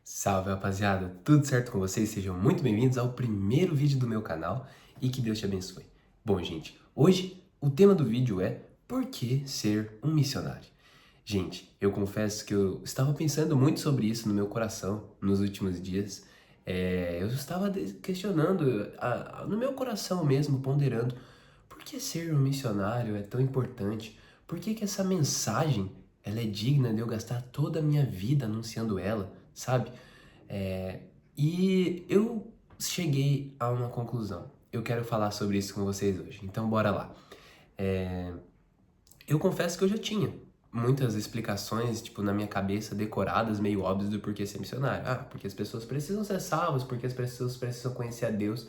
Salve, rapaziada! Tudo certo com vocês? Sejam muito bem-vindos ao primeiro vídeo do meu canal e que Deus te abençoe. Bom, gente, hoje o tema do vídeo é por que ser um missionário? Gente, eu confesso que eu estava pensando muito sobre isso no meu coração nos últimos dias. Eu estava questionando no meu coração mesmo, ponderando por que ser um missionário é tão importante? Por que que essa mensagem ela é digna de eu gastar toda a minha vida anunciando ela, sabe? É, e eu cheguei a uma conclusão. Eu quero falar sobre isso com vocês hoje. Então, bora lá. Eu confesso que eu já tinha muitas explicações, tipo, na minha cabeça, decoradas, meio óbvias do porquê ser missionário. Ah, porque as pessoas precisam ser salvas, porque as pessoas precisam conhecer a Deus.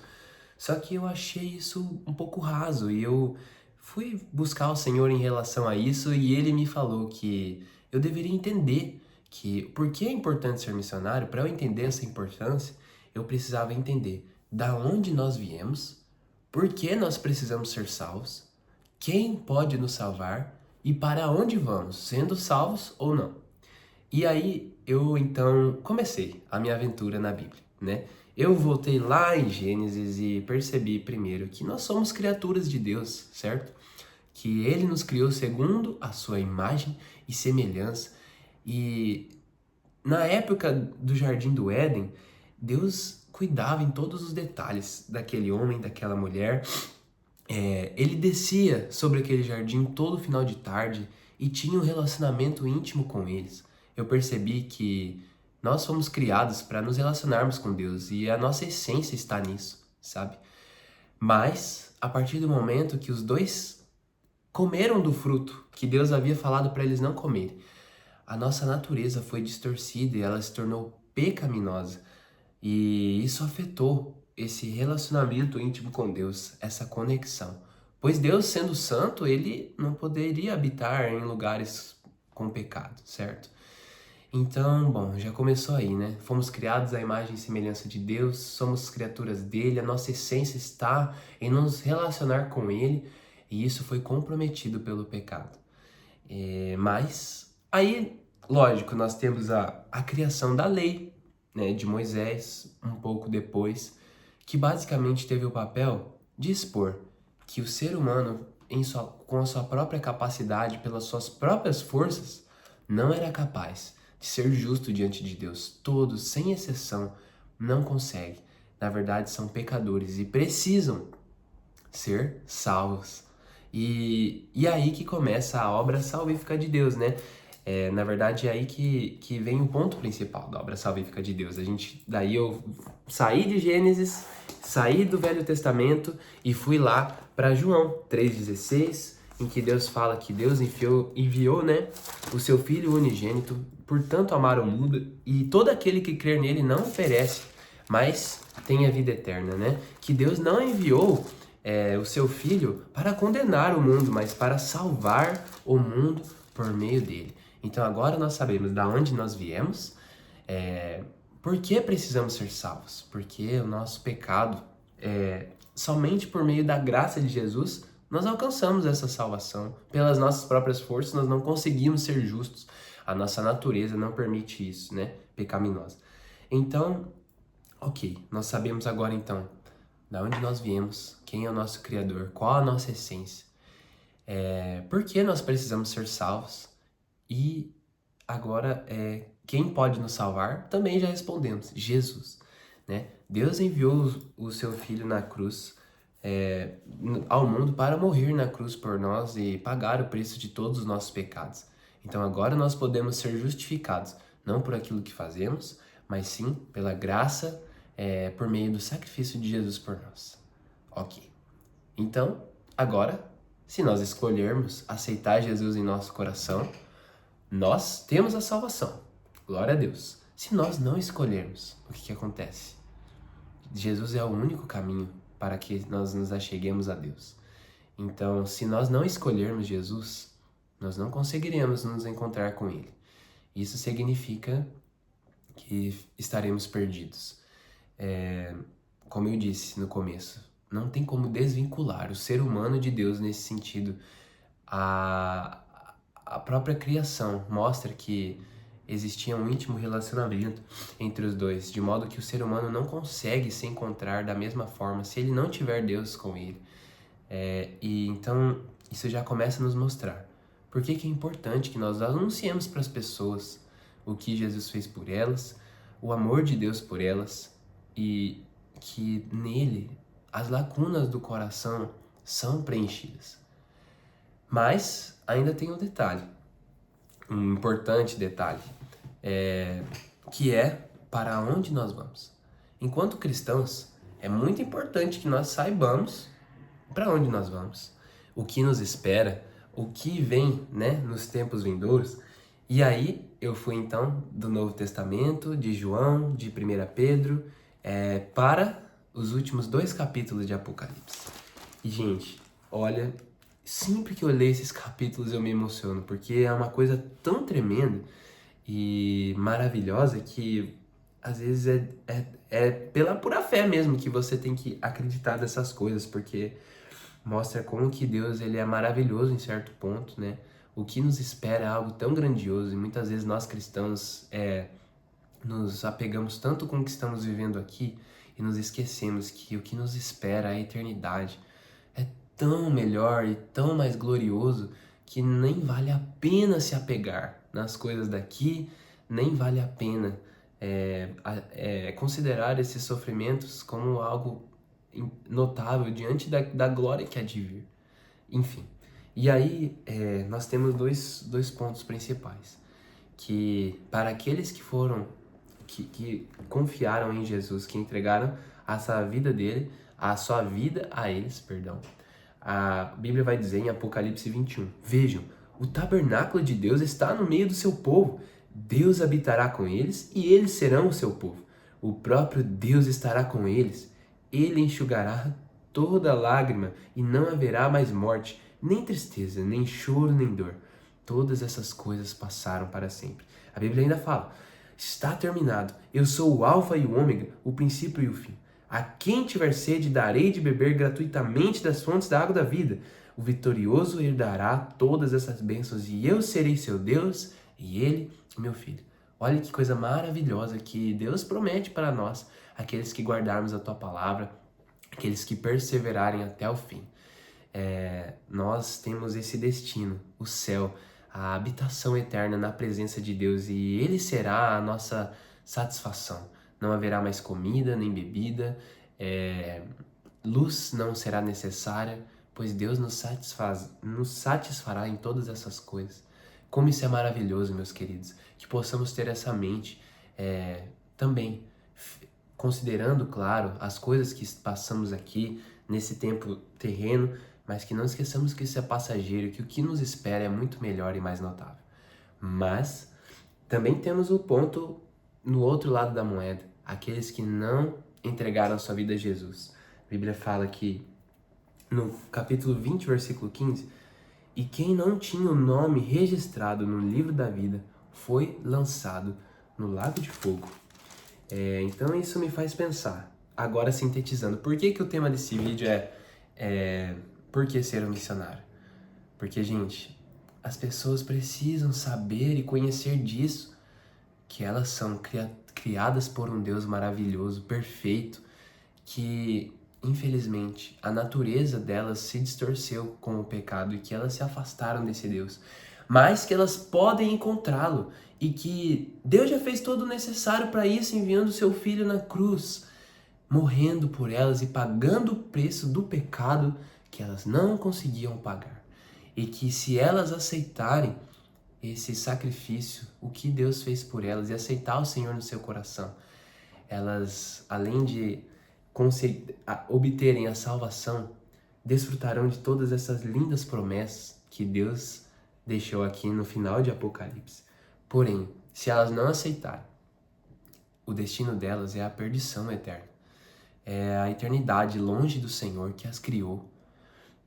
Só que eu achei isso um pouco raso e eu fui buscar o Senhor em relação a isso e ele me falou que eu deveria entender que por que é importante ser missionário. Para eu entender essa importância, eu precisava entender da onde nós viemos, por que nós precisamos ser salvos, quem pode nos salvar e para onde vamos, sendo salvos ou não. E aí eu então comecei a minha aventura na Bíblia, né? Eu voltei lá em Gênesis e percebi primeiro que nós somos criaturas de Deus, certo? Que Ele nos criou segundo a sua imagem e semelhança. E na época do Jardim do Éden, Deus cuidava em todos os detalhes daquele homem, daquela mulher. Ele descia sobre aquele jardim todo final de tarde e tinha um relacionamento íntimo com eles. Eu percebi que nós fomos criados para nos relacionarmos com Deus e a nossa essência está nisso, sabe? Mas, a partir do momento que os dois comeram do fruto que Deus havia falado para eles não comerem, a nossa natureza foi distorcida e ela se tornou pecaminosa. E isso afetou esse relacionamento íntimo com Deus, essa conexão. Pois Deus, sendo santo, ele não poderia habitar em lugares com pecado, certo? Então, bom, já começou aí, né? Fomos criados à imagem e semelhança de Deus, somos criaturas dele, a nossa essência está em nos relacionar com ele, e isso foi comprometido pelo pecado. Mas, aí, lógico, nós temos a criação da lei, né, de Moisés, um pouco depois, que basicamente teve o papel de expor que o ser humano, com a sua própria capacidade, pelas suas próprias forças, não era capaz de ser justo diante de Deus. Todos, sem exceção, não conseguem. Na verdade, são pecadores e precisam ser salvos. E aí que começa a obra salvífica de Deus, né? Na verdade, é aí que vem o ponto principal da obra salvífica de Deus. Daí eu saí de Gênesis, saí do Velho Testamento e fui lá para João 3,16, em que Deus fala que Deus enviou, né, o seu Filho unigênito, portanto amar o mundo, e todo aquele que crer nele não perece, mas tem a vida eterna, né? Que Deus não enviou o seu Filho para condenar o mundo, mas para salvar o mundo por meio dele. Então agora nós sabemos da onde nós viemos, por que precisamos ser salvos? Porque o nosso pecado, somente por meio da graça de Jesus, nós alcançamos essa salvação. Pelas nossas próprias forças, nós não conseguimos ser justos. A nossa natureza não permite isso, né? Pecaminosa. Então, ok, nós sabemos agora então da onde nós viemos, quem é o nosso Criador, qual a nossa essência, por que nós precisamos ser salvos e agora quem pode nos salvar, também já respondemos, Jesus, né? Deus enviou o seu Filho na cruz ao mundo para morrer na cruz por nós e pagar o preço de todos os nossos pecados. Então agora nós podemos ser justificados, não por aquilo que fazemos, mas sim pela graça, por meio do sacrifício de Jesus por nós. Ok. Então, agora, se nós escolhermos aceitar Jesus em nosso coração, nós temos a salvação. Glória a Deus. Se nós não escolhermos, o que acontece? Jesus é o único caminho para que nós nos acheguemos a Deus. Então, se nós não escolhermos Jesus, nós não conseguiremos nos encontrar com Ele. Isso significa que estaremos perdidos. Como eu disse no começo, não tem como desvincular o ser humano de Deus nesse sentido. A própria criação mostra que existia um íntimo relacionamento entre os dois, de modo que o ser humano não consegue se encontrar da mesma forma se ele não tiver Deus com ele. E então isso já começa a nos mostrar por que é importante que nós anunciemos para as pessoas o que Jesus fez por elas, o amor de Deus por elas, e que nele as lacunas do coração são preenchidas. Mas ainda tem um detalhe, um importante detalhe, que é para onde nós vamos. Enquanto cristãos, é muito importante que nós saibamos para onde nós vamos, o que nos espera, o que vem, né, nos tempos vindouros. E aí eu fui então do Novo Testamento, de João, de 1 Pedro, para os últimos 2 capítulos de Apocalipse. E gente, olha, sempre que eu leio esses capítulos eu me emociono, porque é uma coisa tão tremenda e maravilhosa que às vezes é pela pura fé mesmo que você tem que acreditar dessas coisas, porque mostra como que Deus ele é maravilhoso em certo ponto, né? O que nos espera é algo tão grandioso e muitas vezes nós cristãos nos apegamos tanto com o que estamos vivendo aqui e nos esquecemos que o que nos espera, a eternidade, é tão melhor e tão mais glorioso que nem vale a pena se apegar nas coisas daqui, nem vale a pena considerar esses sofrimentos como algo notável diante da glória que há de vir. Enfim, e aí nós temos dois pontos principais, que para aqueles que foram, que confiaram em Jesus, que entregaram a sua vida a eles, perdão, a Bíblia vai dizer em Apocalipse 21, vejam, o tabernáculo de Deus está no meio do seu povo, Deus habitará com eles e eles serão o seu povo. O próprio Deus estará com eles. Ele enxugará toda lágrima e não haverá mais morte, nem tristeza, nem choro, nem dor. Todas essas coisas passaram para sempre. A Bíblia ainda fala, está terminado. Eu sou o alfa e o ômega, o princípio e o fim. A quem tiver sede, darei de beber gratuitamente das fontes da água da vida. O vitorioso herdará todas essas bênçãos e eu serei seu Deus e ele, meu filho. Olha que coisa maravilhosa que Deus promete para nós, aqueles que guardarmos a tua palavra, aqueles que perseverarem até o fim. Nós temos esse destino, o céu, a habitação eterna na presença de Deus e Ele será a nossa satisfação. Não haverá mais comida nem bebida, luz não será necessária, pois Deus nos satisfará em todas essas coisas. Como isso é maravilhoso, meus queridos, que possamos ter essa mente também, considerando, claro, as coisas que passamos aqui nesse tempo terreno, mas que não esqueçamos que isso é passageiro, que o que nos espera é muito melhor e mais notável. Mas também temos o ponto no outro lado da moeda, aqueles que não entregaram sua vida a Jesus. A Bíblia fala que no capítulo 20, versículo 15, e quem não tinha o nome registrado no livro da vida foi lançado no lago de fogo. Então isso me faz pensar, agora sintetizando, por que o tema desse vídeo é por que ser um missionário? Porque, gente, as pessoas precisam saber e conhecer disso, que elas são criadas por um Deus maravilhoso, perfeito, que infelizmente a natureza delas se distorceu com o pecado e que elas se afastaram desse Deus, mas que elas podem encontrá-lo e que Deus já fez todo o necessário para isso, enviando seu Filho na cruz, morrendo por elas e pagando o preço do pecado que elas não conseguiam pagar. E que se elas aceitarem esse sacrifício, o que Deus fez por elas, e aceitar o Senhor no seu coração, elas, além de obterem a salvação, desfrutarão de todas essas lindas promessas que Deus deixou aqui no final de Apocalipse. Porém, se elas não aceitarem, o destino delas é a perdição eterna. É a eternidade longe do Senhor que as criou.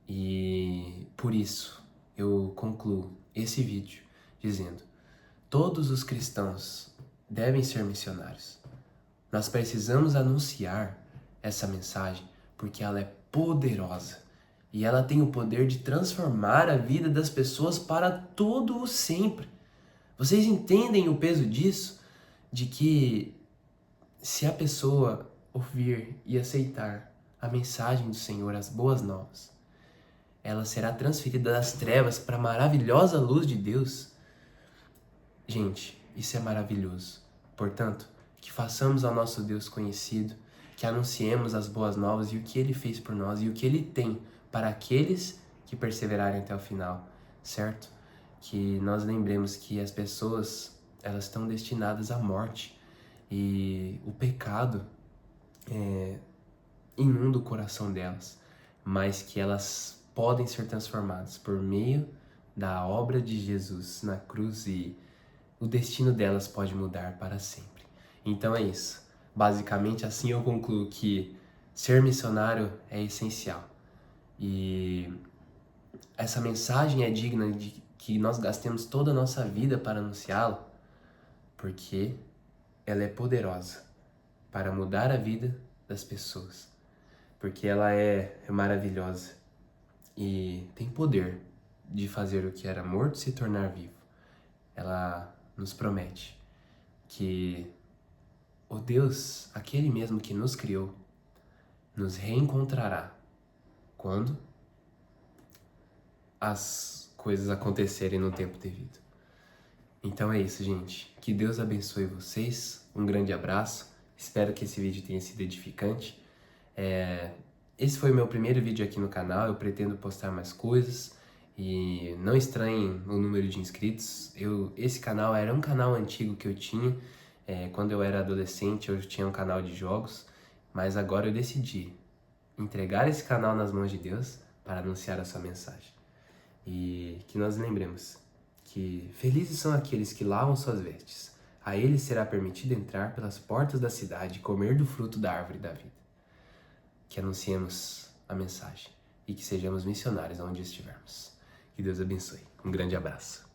E por isso eu concluo esse vídeo dizendo: todos os cristãos devem ser missionários. Nós precisamos anunciar essa mensagem porque ela é poderosa e ela tem o poder de transformar a vida das pessoas para todo o sempre. Vocês entendem o peso disso? De que se a pessoa ouvir e aceitar a mensagem do Senhor, as boas novas, ela será transferida das trevas para a maravilhosa luz de Deus. Gente, isso é maravilhoso. Portanto, que façamos ao nosso Deus conhecido, que anunciemos as boas novas e o que Ele fez por nós e o que Ele tem para aqueles que perseverarem até o final, certo? Que nós lembremos que as pessoas, elas estão destinadas à morte e o pecado inunda o coração delas, mas que elas podem ser transformadas por meio da obra de Jesus na cruz e o destino delas pode mudar para sempre. Então é isso. Basicamente, assim eu concluo que ser missionário é essencial. E essa mensagem é digna de que nós gastemos toda a nossa vida para anunciá-la, porque ela é poderosa para mudar a vida das pessoas. Porque ela é maravilhosa e tem poder de fazer o que era morto se tornar vivo. Ela nos promete que o Deus, aquele mesmo que nos criou, nos reencontrará quando as coisas acontecerem no tempo devido. Então é isso, gente. Que Deus abençoe vocês. Um grande abraço. Espero que esse vídeo tenha sido edificante. Esse foi o meu primeiro vídeo aqui no canal. Eu pretendo postar mais coisas. E não estranhem o número de inscritos. Esse canal era um canal antigo que eu tinha. Quando eu era adolescente, eu tinha um canal de jogos. Mas agora eu decidi entregar esse canal nas mãos de Deus para anunciar a sua mensagem. E que nós lembremos que felizes são aqueles que lavam suas vestes. A eles será permitido entrar pelas portas da cidade e comer do fruto da árvore da vida. Que anunciemos a mensagem e que sejamos missionários onde estivermos. Que Deus abençoe. Um grande abraço.